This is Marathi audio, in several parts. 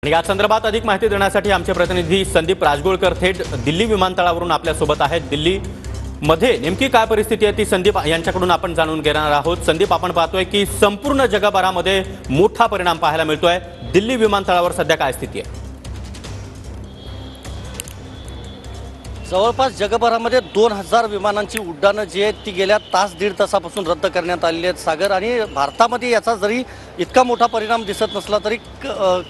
आणि या संदर्भात अधिक माहिती देण्यासाठी आमचे प्रतिनिधी संदीप राजगोळकर थेट दिल्ली विमानतळावरून आपल्या सोबत आहेत। दिल्ली मध्ये नेमकी काय परिस्थिती आहे ती संदीप यांच्याकडून आपण जाणून घेणार आहोत। संदीप, आपण पाहतोय की संपूर्ण जगभरामध्ये मोठा परिणाम पाहायला मिळतोय। दिल्ली विमानतळावर सध्या काय स्थिती आहे? जवळपास जगभरामध्ये 2000 विमानांची उड्डाणं जी आहेत ती गेल्या तास दीड तासापासून रद्द करण्यात आलेली आहेत सागर। आणि भारतामध्ये याचा जरी इतका मोठा परिणाम दिसत नसला तरी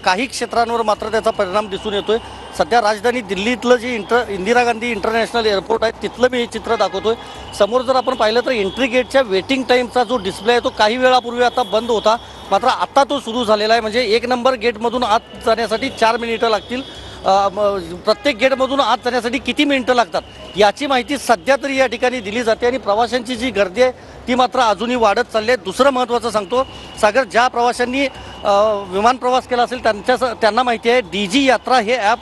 काही क्षेत्रांवर मात्र त्याचा परिणाम दिसून येतोय। सध्या राजधानी दिल्लीतलं जे इंदिरा गांधी इंटरनॅशनल एअरपोर्ट आहे तिथलं मी हे चित्र दाखवतोय। समोर जर आपण पाहिलं तर एंट्री गेटच्या वेटिंग टाईमचा जो डिस्प्ले आहे तो काही वेळापूर्वी आता बंद होता, मात्र आता तो सुरू झालेला आहे। म्हणजे 1 नंबर गेटमधून आत जाण्यासाठी 4 मिनिटं लागतील। प्रत्येक गेटमधून आत जाण्यासाठी किती मिनिटं लागतात याची माहिती सध्या तरी या ठिकाणी दिली जाते। आणि प्रवाशांची जी गर्दी आहे ती मात्र अजूनही वाढत चालली आहे। दुसरं महत्त्वाचं सांगतो सागर, ज्या प्रवाशांनी विमान प्रवास केला असेल त्यांना माहिती आहे DG यात्रा हे ॲप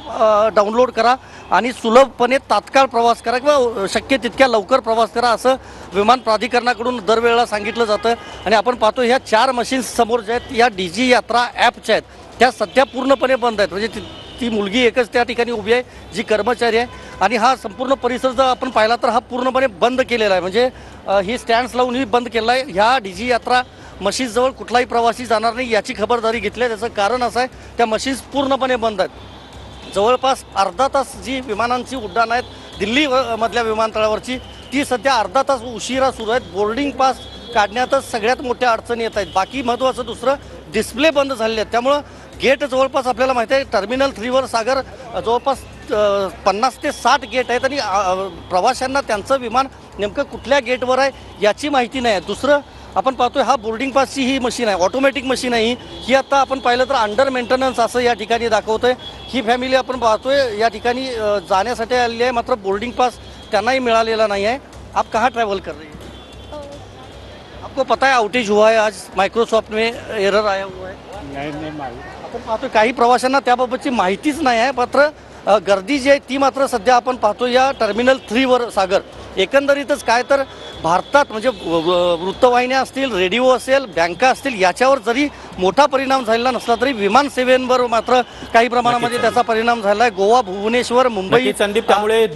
डाउनलोड करा आणि सुलभपणे तात्काळ प्रवास करा किंवा शक्य तितक्या लवकर प्रवास करा असं विमान प्राधिकरणाकडून दरवेळेला सांगितलं जातं। आणि आपण पाहतो ह्या 4 मशीन्स समोर ज्या आहेत या DG यात्रा ॲपच्या आहेत त्या सध्या पूर्णपणे बंद आहेत। म्हणजे ती मुलगी एकच त्या ठिकाणी उभी आहे जी कर्मचारी आहे। आणि हा संपूर्ण परिसर जर आपण पाहिला तर हा पूर्णपणे बंद केलेला आहे। म्हणजे ही स्टँड्स लावून ही बंद केलेला आहे। ह्या DG यात्रा मशीन्सजवळ कुठलाही प्रवासी जाणार नाही याची खबरदारी घेतली आहे। त्याचं कारण असं आहे त्या मशीन्स पूर्णपणे बंद आहेत। जवळपास अर्धा तास जी विमानांची उड्डाणं आहेत दिल्ली मधल्या विमानतळावरची ती सध्या अर्धा तास उशिरा सुरू आहेत। बोर्डिंग पास काढण्यातच सगळ्यात मोठ्या अडचणी येत आहेत। बाकी महत्त्वाचं दुसरं डिस्प्ले बंद झालेले आहेत। त्यामुळं गेट जवळपास आपल्याला माहिती आहे टर्मिनल 3वर सागर जवळपास 50 ते 60 गेट आहेत आणि प्रवाशांना त्यांचं विमान नेमकं कुठल्या गेटवर आहे याची माहिती नाही आहे। दुसरं आपण पाहतोय हा बोर्डिंग पासची ही मशीन आहे, ऑटोमॅटिक मशीन आहे ही आता आपण पाहिलं तर अंडर मेंटेनन्स असं या ठिकाणी दाखवतंय। ही फॅमिली आपण पाहतोय या ठिकाणी जाण्यासाठी आलेली आहे, मात्र बोर्डिंग पास त्यांनाही मिळालेला नाही आहे। आप कहाँ ट्रैवल कर रही है? आपको पता है आउटेज हुआ है आज, माइक्रोसॉफ्ट में एरर आया हुआ है? नहीं मालूम। आपण पाहतोय काही प्रवाशांना त्याबाबतची माहितीच नाही आहे, मात्र गर्दी जी आहे ती मात्र सध्या आपण पाहतो या टर्मिनल 3वर सागर। एकंदरीतच काय तर भारतात म्हणजे वृत्तवाहिन्या असतील, रेडिओ असेल, बँका असतील याच्यावर जरी मोठा परिणाम झालेला नसला तरी विमान सेवेंवर मात्र काही प्रमाणामध्ये त्याचा परिणाम झाला आहे। गोवा, भुवनेश्वर, मुंबई संदीप, त्यामुळे